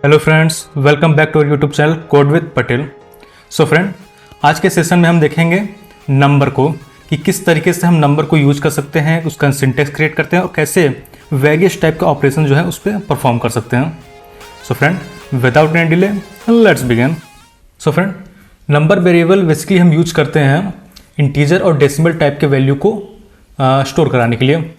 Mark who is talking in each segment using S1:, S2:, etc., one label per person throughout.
S1: Hello friends, welcome back to YouTube channel code with Patel. So friend, आज के session में हम देखेंगे नंबर को कि किस तरीके से हम नंबर को यूज कर सकते हैं, उसका सिंटेक्स क्रिएट करते हैं और कैसे वेरियस टाइप का ऑपरेशन जो है उस पर परफॉर्म कर सकते हैं। So friend, without any delay let's begin. So friend, number variable basically हम यूज करते हैं इंटीजर और डेसिमल टाइप के वैल्यू को स्टोर कराने के लिए।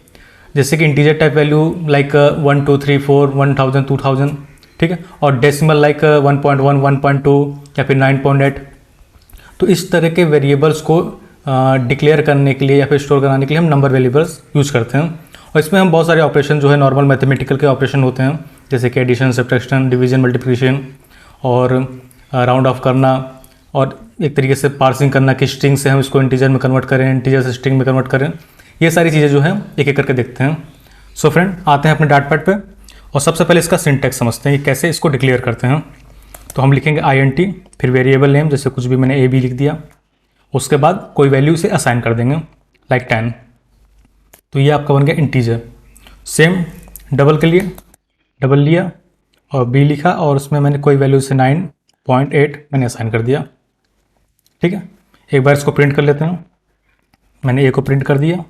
S1: जैसे कि इंटीजर टाइप वैल्यू लाइक 1 2 3 4 1000 2000, ठीक है, और डेसिमल लाइक 1.1 1.2 या फिर 9.8। तो इस तरह के वेरिएबल्स को डिक्लेयर करने के लिए या फिर स्टोर कराने के लिए हम नंबर वेरिएबल्स यूज करते हैं। और इसमें हम बहुत सारे ऑपरेशन जो है नॉर्मल मैथमेटिकल के ऑपरेशन होते हैं, जैसे कि एडिशन, सब्ट्रैक्शन, डिवीजन, मल्टीप्लिकेशन और राउंड ऑफ करना, और एक तरीके से पार्सिंग करना कि स्ट्रिंग से हम इसको इंटीजर में कन्वर्ट करें, इंटीजर से स्ट्रिंग में कन्वर्ट करें। ये सारी चीज़ें जो हैं एक एक करके देखते हैं। सो फ्रेंड, आते हैं अपने डाट पैड पे और सबसे पहले इसका सिंटैक्स समझते हैं कि कैसे इसको डिक्लेयर करते हैं। तो हम लिखेंगे INT, फिर वेरिएबल नेम, जैसे कुछ भी मैंने AB लिख दिया, उसके बाद कोई वैल्यू इसे असाइन कर देंगे लाइक 10। तो ये आपका बन गया इंटीजर। सेम डबल के लिए डबल लिया और B लिखा और उसमें मैंने कोई वैल्यू से 9.8 मैंने असाइन कर दिया। ठीक है, एक बार इसको प्रिंट कर लेते हैं। मैंने A को प्रिंट कर दिया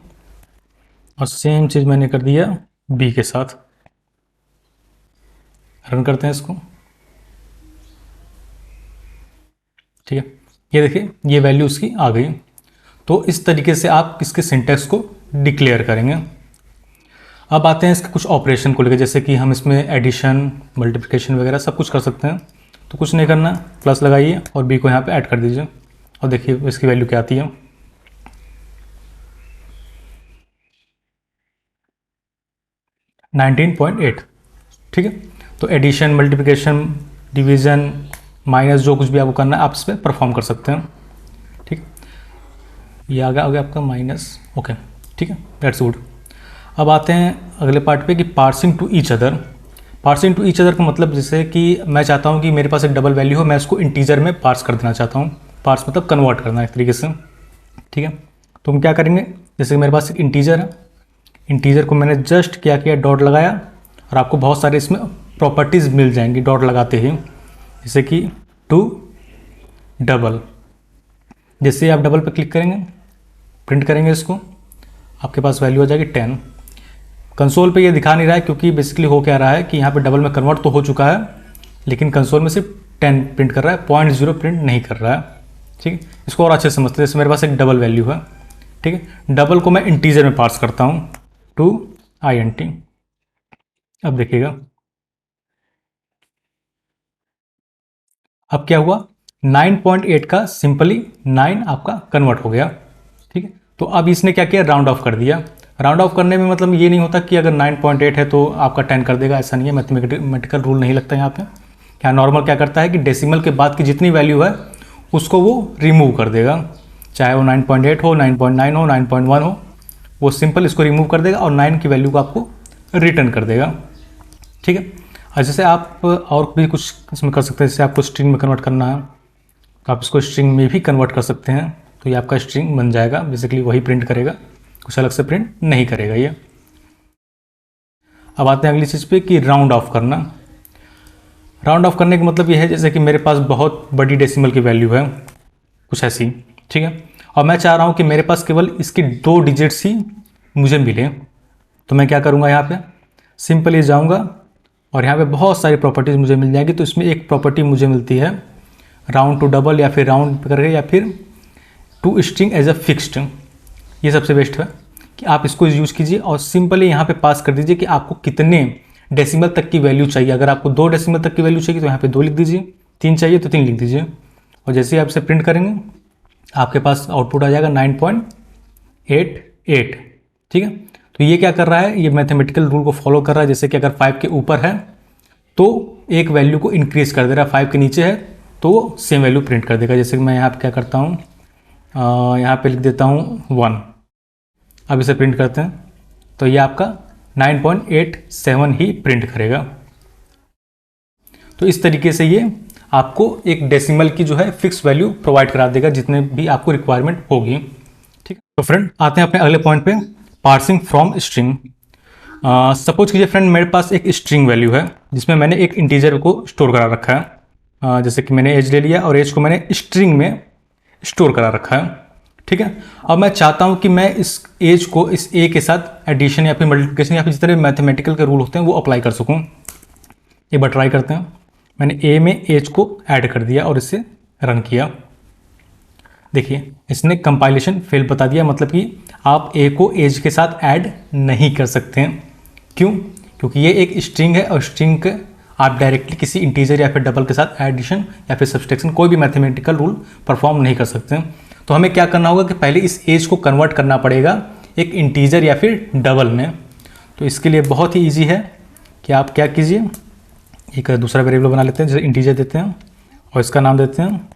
S1: और सेम चीज़ मैंने कर दिया B के साथ। रन करते हैं इसको। ठीक है, ये देखिए ये वैल्यू उसकी आ गई। तो इस तरीके से आप इसके सिंटैक्स को डिक्लेयर करेंगे। अब आते हैं इसके कुछ ऑपरेशन को लेकर, जैसे कि हम इसमें एडिशन, मल्टीप्लिकेशन वगैरह सब कुछ कर सकते हैं। तो कुछ नहीं करना, प्लस लगाइए और B को यहाँ पे ऐड कर दीजिए और देखिए इसकी वैल्यू क्या आती है। 19.8। ठीक है, तो एडिशन, मल्टीप्लिकेशन, डिवीज़न, माइनस जो कुछ भी आपको करना है आप इस पर परफॉर्म कर सकते हैं। ठीक, ये आ गया आपका माइनस। ओके, ठीक है, दैट्स गुड। अब आते हैं अगले पार्ट पे कि parsing to each other. Parsing to each other का मतलब जैसे कि मैं चाहता हूँ कि मेरे पास एक डबल वैल्यू हो, मैं इसको इंटीजर में पार्स कर देना चाहता हूँ। पार्स मतलब कन्वर्ट करना एक तरीके से। ठीक है, तो हम क्या करेंगे, जैसे कि मेरे पास एक इंटीजर है, इंटीजर को मैंने जस्ट क्या किया, डॉट लगाया और आपको बहुत सारे इसमें प्रॉपर्टीज़ मिल जाएंगी डॉट लगाते ही, जैसे कि टू डबल। जैसे आप डबल पर क्लिक करेंगे, प्रिंट करेंगे इसको, आपके पास वैल्यू आ जाएगी 10। कंसोल पे ये दिखा नहीं रहा है क्योंकि बेसिकली हो क्या रहा है कि यहाँ पे डबल में कन्वर्ट तो हो चुका है, लेकिन कंसोल में सिर्फ 10 प्रिंट कर रहा है, 0.0 प्रिंट नहीं कर रहा है। ठीक है, इसको और अच्छे से समझते हैं। जैसे मेरे पास एक डबल वैल्यू है, ठीक है, डबल को मैं इंटीजर में पार्स करता हूँ, टू INT। अब देखिएगा अब क्या हुआ, 9.8 का सिंपली 9 आपका कन्वर्ट हो गया। ठीक है, तो अब इसने क्या किया, राउंड ऑफ कर दिया। राउंड ऑफ करने में मतलब ये नहीं होता कि अगर 9.8 है तो आपका 10 कर देगा, ऐसा नहीं है, मैथमेटिकल रूल नहीं लगता यहाँ पे। क्या नॉर्मल क्या करता है कि डेसिमल के बाद की जितनी वैल्यू है उसको वो रिमूव कर देगा, चाहे वो 9.8 हो, 9.9 हो, 9.1 हो, वो सिंपल इसको रिमूव कर देगा और 9 की वैल्यू को आपको रिटर्न कर देगा। ठीक है, और जैसे आप और भी कुछ इसमें कर सकते हैं, जैसे आपको स्ट्रिंग में कन्वर्ट करना है तो आप इसको स्ट्रिंग में भी कन्वर्ट कर सकते हैं। तो ये आपका स्ट्रिंग बन जाएगा, बेसिकली वही प्रिंट करेगा, कुछ अलग से प्रिंट नहीं करेगा ये। अब आते हैं अगली चीज़ पे कि राउंड ऑफ करना। राउंड ऑफ करने का मतलब ये है जैसे कि मेरे पास बहुत बड़ी डेसिमल की वैल्यू है, कुछ ऐसी, ठीक है, और मैं चाह रहा हूँ कि मेरे पास केवल इसकी 2 डिजिट्स ही मुझे मिले। तो मैं क्या करूँगा, यहाँ पे सिंपली जाऊँगा और यहाँ पे बहुत सारी प्रॉपर्टीज़ मुझे मिल जाएगी। तो इसमें एक प्रॉपर्टी मुझे मिलती है राउंड टू डबल, या फिर राउंड करके, या फिर to string as a fixed. ये सबसे बेस्ट है कि आप इसको यूज़ कीजिए और सिंपली यहाँ पे पास कर दीजिए कि आपको कितने डेसिमल तक की वैल्यू चाहिए। अगर आपको 2 डेसिमल तक की वैल्यू चाहिए तो यहाँ पे 2 लिख दीजिए, 3 चाहिए तो 3 लिख दीजिए, और जैसे ही आप इसे प्रिंट करेंगे आपके पास आउटपुट आ जाएगा 9.88। ठीक है, तो ये क्या कर रहा है, ये मैथमेटिकल रूल को फॉलो कर रहा है। जैसे कि अगर 5 के ऊपर है तो एक वैल्यू को इंक्रीज कर दे रहा है, 5 के नीचे है तो वो सेम वैल्यू प्रिंट कर देगा। जैसे कि मैं यहाँ पे क्या करता हूँ, यहाँ पे लिख देता हूँ 1। अब इसे प्रिंट करते हैं तो ये आपका 9.87 ही प्रिंट करेगा। तो इस तरीके से ये आपको एक डेसिमल की जो है फिक्स वैल्यू प्रोवाइड करा देगा जितने भी आपको रिक्वायरमेंट होगी। ठीक है, तो फ्रेंड आते हैं अपने अगले पॉइंट पे, पार्सिंग फ्रॉम स्ट्रिंग। सपोज कीजिए फ्रेंड मेरे पास एक स्ट्रिंग वैल्यू है जिसमें मैंने एक इंटीजर को स्टोर करा रखा है। जैसे कि मैंने एज ले लिया और एज को मैंने स्ट्रिंग में स्टोर करा रखा है। ठीक है, अब मैं चाहता हूं कि मैं इस एज को इस ए के साथ एडिशन या फिर मल्टीप्लिकेशन या फिर जिस तरह मैथमेटिकल के रूल होते हैं वो अप्लाई कर सकूं। एक बार ट्राई करते हैं। मैंने ए में एज को ऐड कर दिया और इसे रन किया। देखिए इसने कंपाइलेशन फेल बता दिया, मतलब कि आप ए को एज के साथ ऐड नहीं कर सकते हैं। क्यों? क्योंकि ये एक स्ट्रिंग है और स्ट्रिंग के आप डायरेक्टली किसी इंटीजर या फिर डबल के साथ एडिशन या फिर सब्सट्रैक्शन कोई भी मैथमेटिकल रूल परफॉर्म नहीं कर सकते हैं। तो हमें क्या करना होगा कि पहले इस एज को कन्वर्ट करना पड़ेगा एक इंटीजर या फिर डबल में। तो इसके लिए बहुत ही ईजी है कि आप क्या कीजिए, एक दूसरा वेरिएबल बना लेते हैं, जैसे इंटीजर देते हैं और इसका नाम देते हैं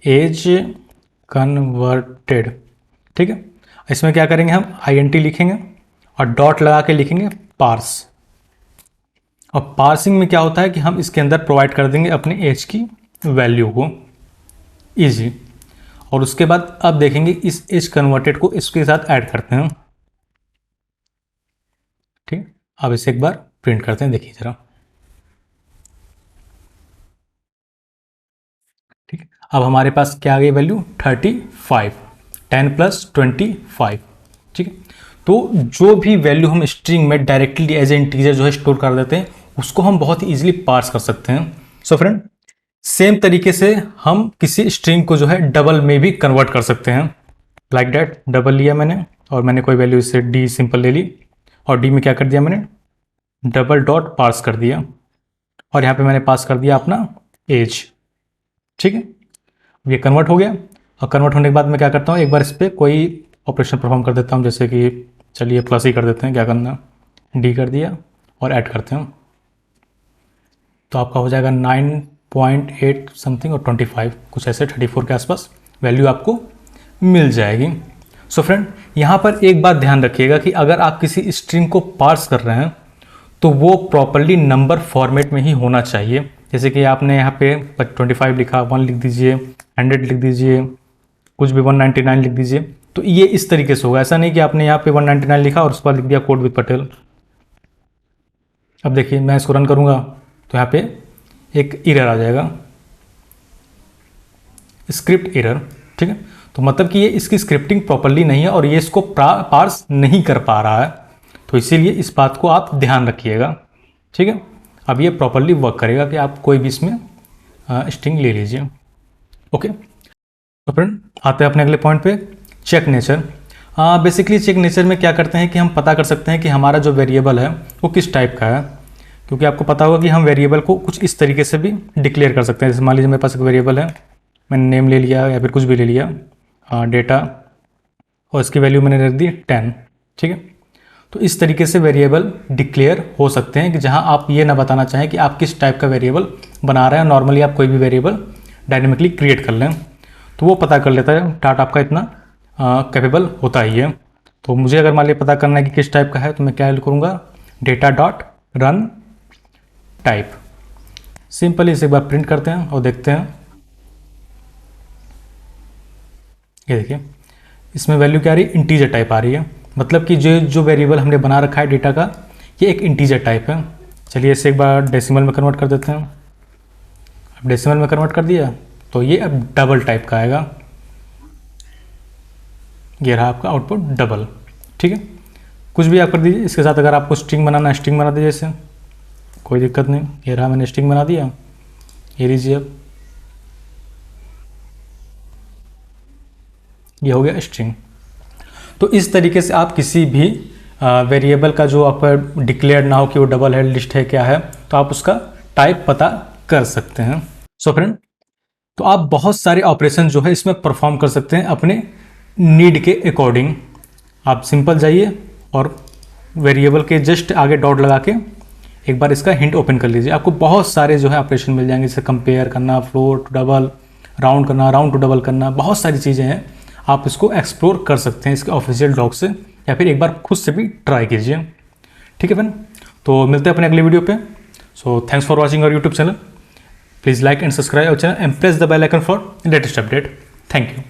S1: एज कन्वर्टेड। ठीक है, इसमें क्या करेंगे, हम INT लिखेंगे और डॉट लगा के लिखेंगे पार्स। और पार्सिंग में क्या होता है कि हम इसके अंदर प्रोवाइड कर देंगे अपने एज की वैल्यू को, इजी। और उसके बाद अब देखेंगे इस एज कन्वर्टेड को इसके साथ ऐड करते हैं। ठीक, अब इसे एक बार प्रिंट करते हैं, देखिए जरा। ठीक, अब हमारे पास क्या आ गई वैल्यू 35, 10 + 25। ठीक है, तो जो भी वैल्यू हम स्ट्रिंग में डायरेक्टली एज ए इंटीजर जो है स्टोर कर देते हैं उसको हम बहुत ही ईजिली पार्स कर सकते हैं। सो फ्रेंड, सेम तरीके से हम किसी स्ट्रिंग को जो है डबल में भी कन्वर्ट कर सकते हैं। लाइक डैट, डबल लिया मैंने और मैंने कोई वैल्यू इससे डी सिंपल ले ली और डी में क्या कर दिया मैंने, डबल डॉट पार्स कर दिया और यहाँ पे मैंने पास कर दिया अपना एज। ठीक है, ये कन्वर्ट हो गया। और कन्वर्ट होने के बाद मैं क्या करता हूँ, एक बार इस पर कोई ऑपरेशन परफॉर्म कर देता हूँ, जैसे कि चलिए प्लस ही कर देते हैं, क्या करना, डी कर दिया और ऐड करते हैं। तो आपका हो जाएगा 9.8 समथिंग और 25, कुछ ऐसे 34 के आसपास वैल्यू आपको मिल जाएगी। सो फ्रेंड, यहाँ पर एक बात ध्यान रखिएगा कि अगर आप किसी स्ट्रिंग को पार्स कर रहे हैं तो वो प्रॉपरली नंबर फॉर्मेट में ही होना चाहिए। जैसे कि आपने यहाँ पे 25 लिखा, 1 लिख दीजिए, 100 लिख दीजिए, कुछ भी 199 लिख दीजिए। तो ये इस तरीके से होगा, ऐसा नहीं कि आपने यहाँ पे 199 लिखा और उसके बाद लिख दिया कोड विद पटेल। अब देखिए मैं इसको रन करूँगा तो यहाँ पे एक एरर आ जाएगा, स्क्रिप्ट एरर। ठीक है, तो मतलब कि ये इसकी स्क्रिप्टिंग प्रॉपरली नहीं है और ये इसको पार्स नहीं कर पा रहा है। तो इसीलिए इस बात को आप ध्यान रखिएगा। ठीक है, अब ये प्रॉपरली वर्क करेगा कि आप कोई भी इसमें स्ट्रिंग ले लीजिए। ओके, तो फ्रेंड आते हैं अपने अगले पॉइंट पे, check nature. Basically check nature में क्या करते हैं कि हम पता कर सकते हैं कि हमारा जो वेरिएबल है वो किस टाइप का है। क्योंकि आपको पता होगा कि हम वेरिएबल को कुछ इस तरीके से भी डिक्लेयर कर सकते हैं। जैसे मान लीजिए मेरे पास एक वेरिएबल है, मैंने नेम ले लिया या फिर कुछ भी ले लिया, डेटा, और इसकी वैल्यू मैंने रख दी 10। ठीक है, तो इस तरीके से वेरिएबल डिक्लेयर हो सकते हैं कि जहां आप ये ना बताना चाहें कि आप किस टाइप का वेरिएबल बना रहे हैं। नॉर्मली आप कोई भी वेरिएबल डायनेमिकली क्रिएट कर लें तो वो पता कर लेता है, टाट आपका इतना कैपेबल होता ही है। तो मुझे अगर मान लीजिए पता करना है कि किस टाइप का है तो मैं क्या करूँगा, data dot run type. Simply इसे एक बार प्रिंट करते हैं और देखते हैं। ये देखिए इसमें वैल्यू क्या आ रही है, इंटीजर टाइप आ रही है। मतलब कि जो वेरिएबल हमने बना रखा है डेटा का, ये एक इंटीजर टाइप है। चलिए इसे एक बार डेसिमल में कन्वर्ट कर देते हैं। अब डेसिमल में कन्वर्ट कर दिया तो ये अब डबल टाइप का आएगा। ये रहा आपका आउटपुट डबल। ठीक है, कुछ भी आप कर दीजिए इसके साथ। अगर आपको स्ट्रिंग बनाना है स्ट्रिंग बना दीजिए, इससे कोई दिक्कत नहीं। ये रहा, मैंने स्ट्रिंग बना दिया, ये लीजिए, अब ये हो गया स्ट्रिंग। तो इस तरीके से आप किसी भी वेरिएबल का जो आपका डिक्लेयर ना हो कि वो डबल है, लिस्ट है, क्या है, तो आप उसका टाइप पता कर सकते हैं। सो फ्रेंड, तो आप बहुत सारे ऑपरेशन जो है इसमें परफॉर्म कर सकते हैं अपने नीड के अकॉर्डिंग। आप सिंपल जाइए और वेरिएबल के जस्ट आगे डॉट लगा के एक बार इसका हिंट ओपन कर लीजिए, आपको बहुत सारे जो है ऑपरेशन मिल जाएंगे। जैसे कंपेयर करना, फ्लोर टू डबल, राउंड करना, राउंड टू डबल करना, बहुत सारी चीज़ें हैं। आप इसको एक्सप्लोर कर सकते हैं इसके ऑफिशियल डॉक से, या फिर एक बार खुद से भी ट्राई कीजिए। ठीक है फ्रेंड, तो मिलते हैं अपने अगले वीडियो पे। So thanks for watching our YouTube channel. Please like and subscribe our channel and press the bell icon for latest update. Thank you.